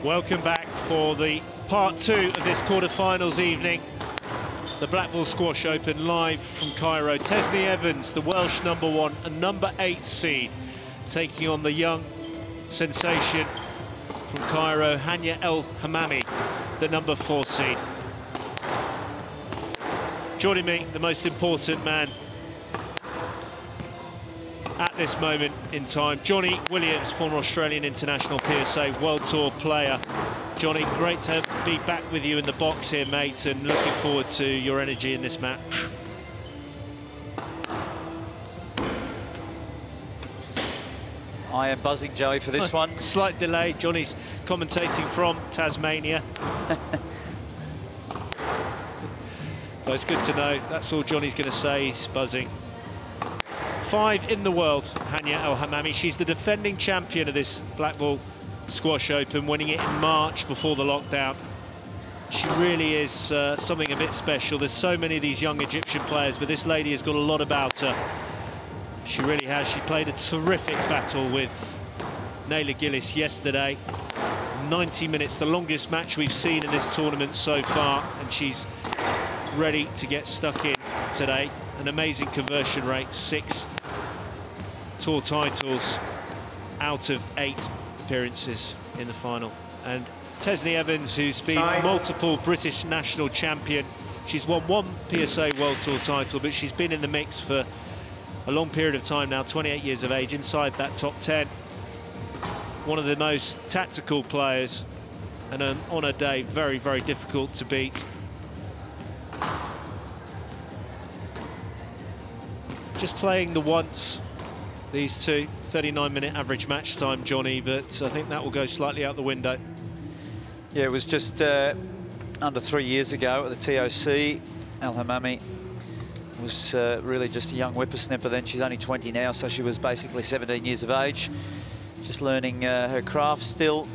Welcome back for the part 2 of this quarter-finals evening. The Black Ball Squash Open live from Cairo. Tesney Evans, the Welsh #1 and #8 seed, taking on the young sensation from Cairo, Hanya El Hammamy, the #4 seed. Joining me, the most important man at this moment in time, Johnny Williams, former Australian International PSA World Tour player. Johnny, great to be back with you in the box here, mate, and looking forward to your energy in this match. I am buzzing, Joey, for this one. Slight delay. Johnny's commentating from Tasmania. But it's good to know. That's all Johnny's going to say. He's buzzing. 5 in the world, Hanya El Hammamy. She's the defending champion of this Black Ball Squash Open, winning it in March before the lockdown. She really is something a bit special. There's so many of these young Egyptian players, but this lady has got a lot about her. She really has. She played a terrific battle with Naila Gillis yesterday. 90 minutes, the longest match we've seen in this tournament so far, and she's ready to get stuck in today. An amazing conversion rate, 6 tour titles out of 8 appearances in the final. And Tesney Evans, who's been multiple British national champion. She's won 1 PSA World Tour title, but she's been in the mix for a long period of time now, 28 years of age, inside that top 10. One of the most tactical players, and on a day, very, very difficult to beat. Just playing the once, these two, 39-minute average match time, Johnny, but I think that will go slightly out the window. Yeah, it was just under 3 years ago at the TOC. El Hammamy was really just a young whippersnapper then. She's only 20 now, so she was basically 17 years of age, just learning her craft still.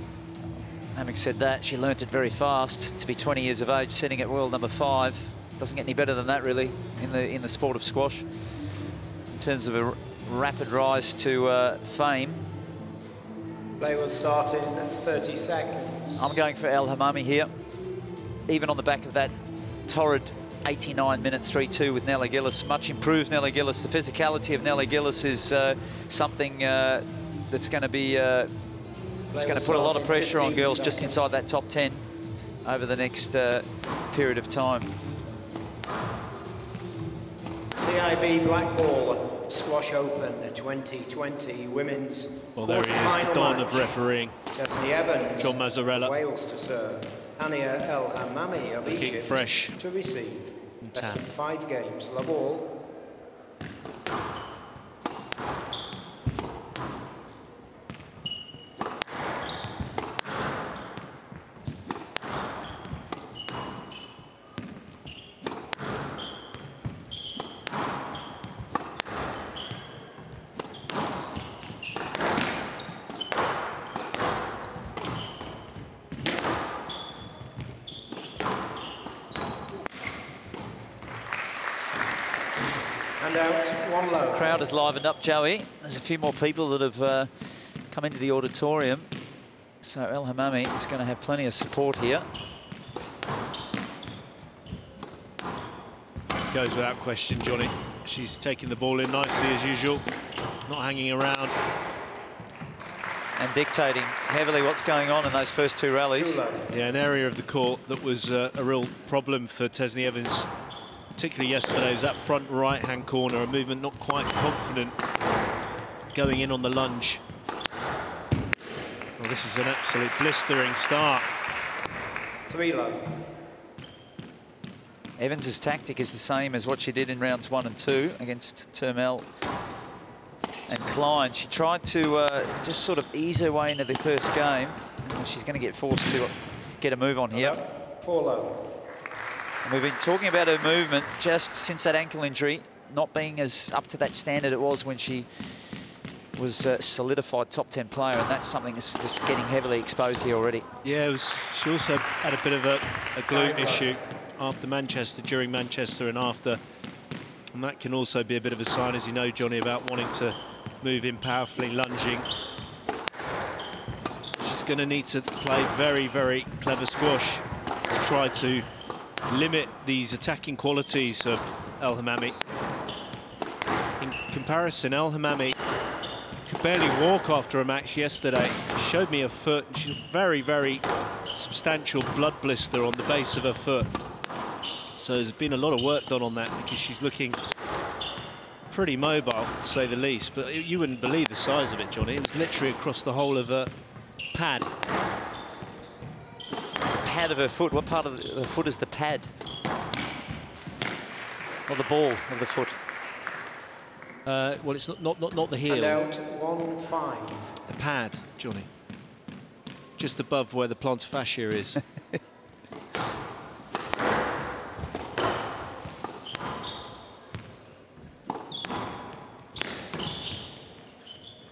Having said that, she learnt it very fast. To be 20 years of age, sitting at world #5, doesn't get any better than that, really, in the sport of squash. In terms of a rapid rise to fame. Play will start in 30 seconds. I'm going for El Hammamy here. Even on the back of that torrid 89-minute 3-2 with Naila Gillis, much improved Naila Gillis. The physicality of Naila Gillis is something that's going to be it's going to put a lot of pressure on girls just inside that top 10 over the next period of time. CIB Black Ball Squash Open 2020 Women's Well, there he is, the dawn of refereeing. Tesney Evans, John Mazzarella. Wales to serve. Hanya El Hammamy of Egypt fresh to receive. Best of 5 games, love all. And out, 1 low. Crowd has livened up, Joey. There's a few more people that have come into the auditorium. So El Hammamy is going to have plenty of support here. Goes without question, Johnny. She's taking the ball in nicely as usual, not hanging around. And dictating heavily what's going on in those first 2 rallies. Yeah, an area of the court that was a real problem for Tesney Evans, particularly yesterday, was that front right-hand corner, a movement not quite confident going in on the lunge. Well, this is an absolute blistering start. 3 low. Evans's tactic is the same as what she did in rounds 1 and 2 against Turmel and Klein. She tried to just sort of ease her way into the first game. She's going to get forced to get a move on here. 4 low. And we've been talking about her movement just since that ankle injury, not being as up to that standard it was when she was a solidified top 10 player, and that's something that's just getting heavily exposed here already. Yeah, she also had a bit of a glute issue after Manchester, during Manchester and after. And that can also be a bit of a sign, as you know, Johnny, about wanting to move in powerfully, lunging. She's She's going to need to play very, very clever squash to try to limit these attacking qualities of El Hammamy. In comparison, El Hammamy could barely walk after a match yesterday. She showed me her foot. She's a very, very substantial blood blister on the base of her foot. So there's been a lot of work done on that because she's looking pretty mobile, to say the least. But you wouldn't believe the size of it, Johnny. It was literally across the whole of her pad. The pad of her foot. What part of the foot is the pad? Or the ball of the foot? Well, it's not the heel. And out 1-5. The pad, Johnny. Just above where the plantar fascia is.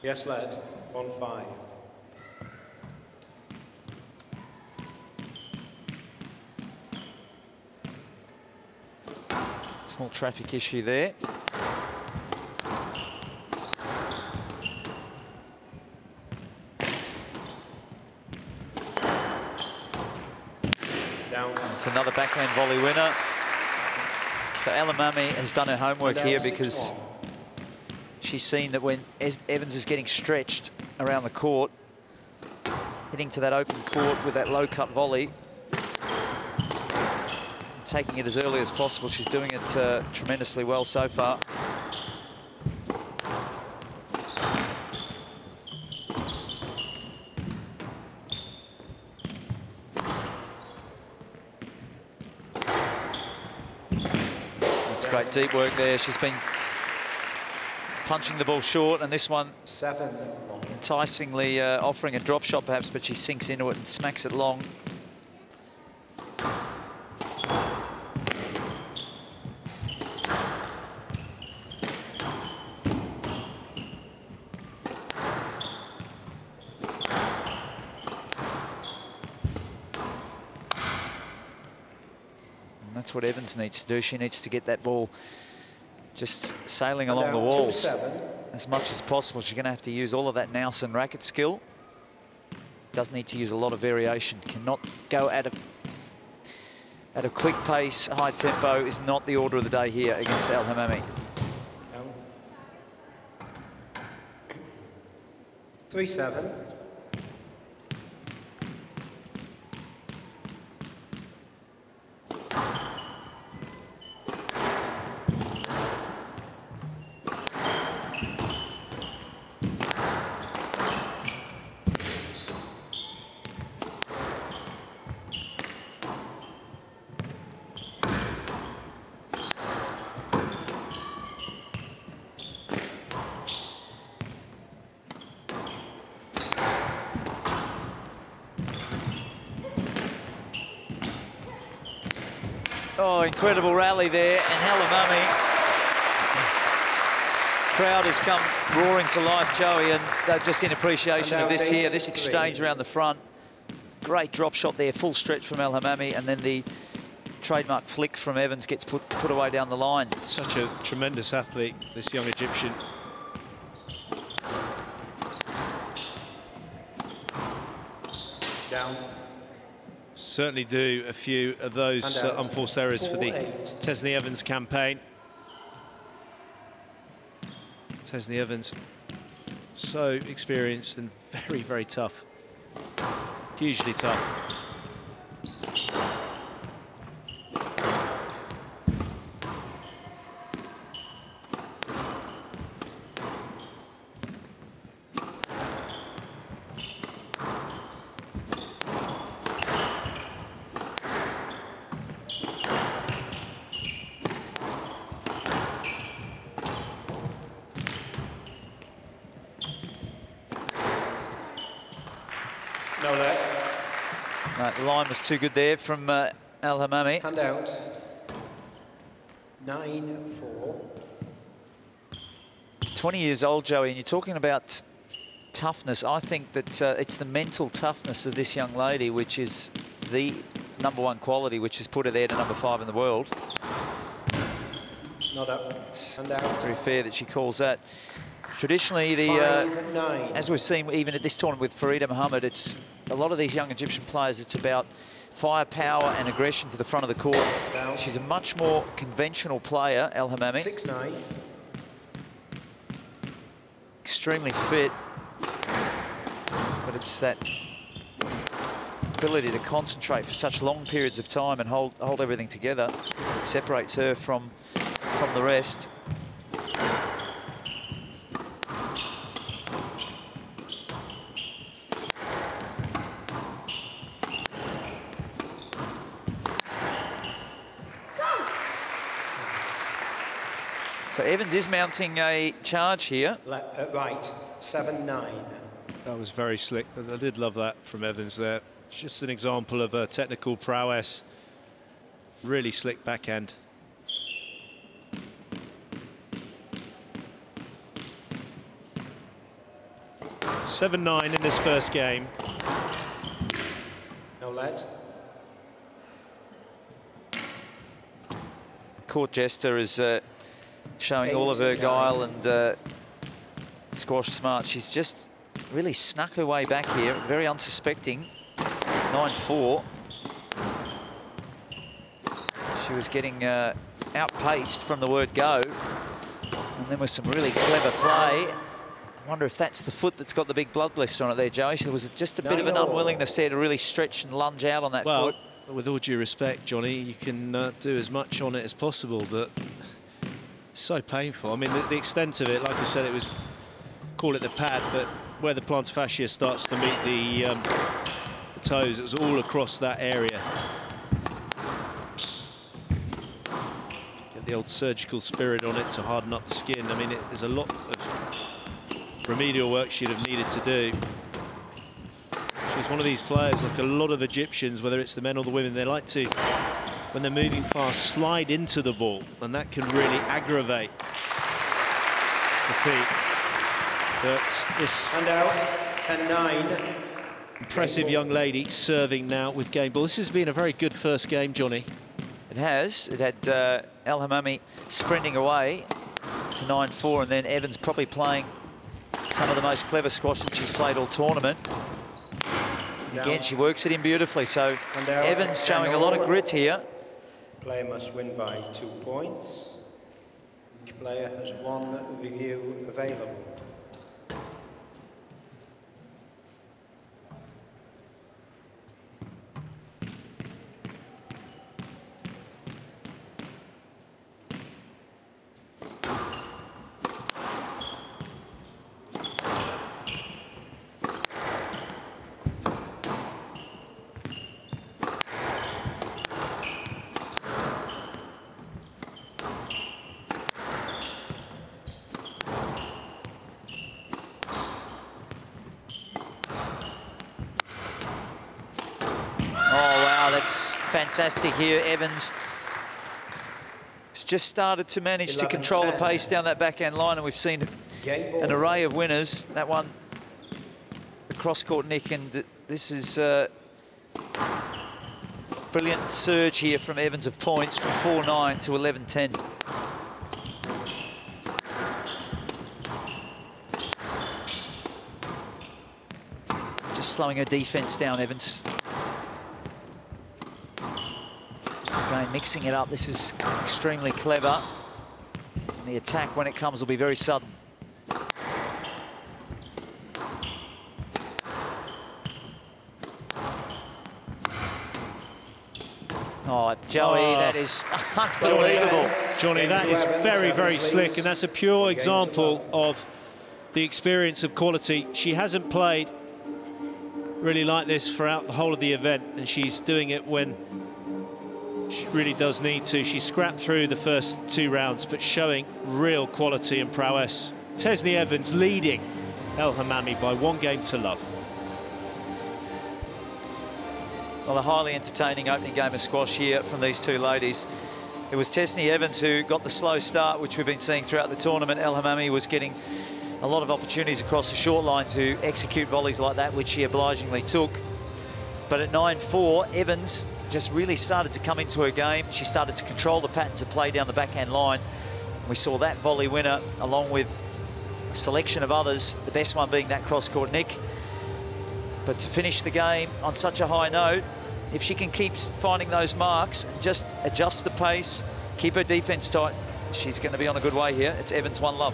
Yes, led. 1-5. Small traffic issue there. Down. It's another backhand volley winner. So El Hammamy has done her homework here because she's seen that when Evans is getting stretched around the court, hitting to that open court with that low cut volley, taking it as early as possible. She's doing it tremendously well so far. That's great deep work there. She's been punching the ball short, and this one 7-1. enticingly offering a drop shot perhaps, but she sinks into it and smacks it long. And that's what Evans needs to do. She needs to get that ball just sailing along the walls as much as possible. She's going to have to use all of that nous and racket skill. Does need to use a lot of variation. Cannot go at a quick pace. High tempo is not the order of the day here against El Hammamy. 3-7. Oh, incredible rally there, and El Hammamy. Crowd has come roaring to life, Joey, and they're just in appreciation of this here, this exchange around the front. Great drop shot there, full stretch from El Hammamy, and then the trademark flick from Evans gets put away down the line. Such a tremendous athlete, this young Egyptian. Down. Certainly do a few of those unforced errors for the Tesney Evans campaign. Tesney Evans, so experienced and very, very tough. Hugely tough. No leg. No, the line was too good there from El Hammamy. Hand out. 9-4. 20 years old, Joey, and you're talking about toughness. I think that it's the mental toughness of this young lady which is the #1 quality, which has put her there to #5 in the world. Not up and out. Very fair that she calls that. Traditionally, 5-9. as we've seen even at this tournament with Farida Mohammed, it's a lot of these young Egyptian players, it's about firepower and aggression to the front of the court. Down. She's a much more conventional player, El Hammamy. 6-9. Extremely fit, but it's that ability to concentrate for such long periods of time and hold everything together that separates her from the rest. So Evans is mounting a charge here. Right, 7-9. That was very slick. I did love that from Evans there. Just an example of a technical prowess. Really slick backhand. (7-9) in this first game. No lead. Court jester is showing all of her guile and squash smart. She's just really snuck her way back here, very unsuspecting. 9-4. She was getting outpaced from the word go, and then with some really clever play. I wonder if that's the foot that's got the big blood blister on it there, Joey. There was just a bit of an unwillingness there to really stretch and lunge out on that foot. With all due respect, Johnny, you can do as much on it as possible, but it's so painful. I mean, the extent of it, like I said, it was, call it the pad, but where the plantar fascia starts to meet the toes, it was all across that area. Get the old surgical spirit on it to harden up the skin. I mean, there's a lot of remedial work she'd have needed to do. She's one of these players, like a lot of Egyptians, whether it's the men or the women, they like to, when they're moving fast, slide into the ball, and that can really aggravate the feet. But this And out, 10-9. impressive young lady serving now with game ball. This has been a very good first game, Johnny. It has. It had El Hammamy sprinting away to 9-4, and then Evans probably playing some of the most clever squash that she's played all tournament. Again, she works it in beautifully, so Evans showing a lot of grit here. Player must win by 2 points. Each player has 1 review available. Fantastic here, Evans. It's just started to manage to control the pace down that backhand line, and we've seen an array of winners. That one, the cross-court nick, and this is brilliant surge here from Evans of points from 4-9 to 11-10. Just slowing her defense down, Evans. Again, mixing it up. This is extremely clever. And the attack, when it comes, will be very sudden. Oh, Joey, that is unbelievable. Johnny, that is very, very slick, and that's a pure example of the experience of quality. She hasn't played really like this throughout the whole of the event, and she's doing it when she really does need to. She scrapped through the first 2 rounds, but showing real quality and prowess. Tesni Evans leading El Hammamy by 1 game to love. Well, a highly entertaining opening game of squash here from these 2 ladies. It was Tesni Evans who got the slow start, which we've been seeing throughout the tournament. El Hammamy was getting a lot of opportunities across the short line to execute volleys like that, which she obligingly took. But at 9-4, Evans just really started to come into her game. She started to control the patterns of play down the backhand line, We saw that volley winner along with a selection of others, the best one being that cross-court nick. But to finish the game on such a high note, if she can keep finding those marks and just adjust the pace, keep her defense tight, she's going to be on a good way here. It's Evans 1 love.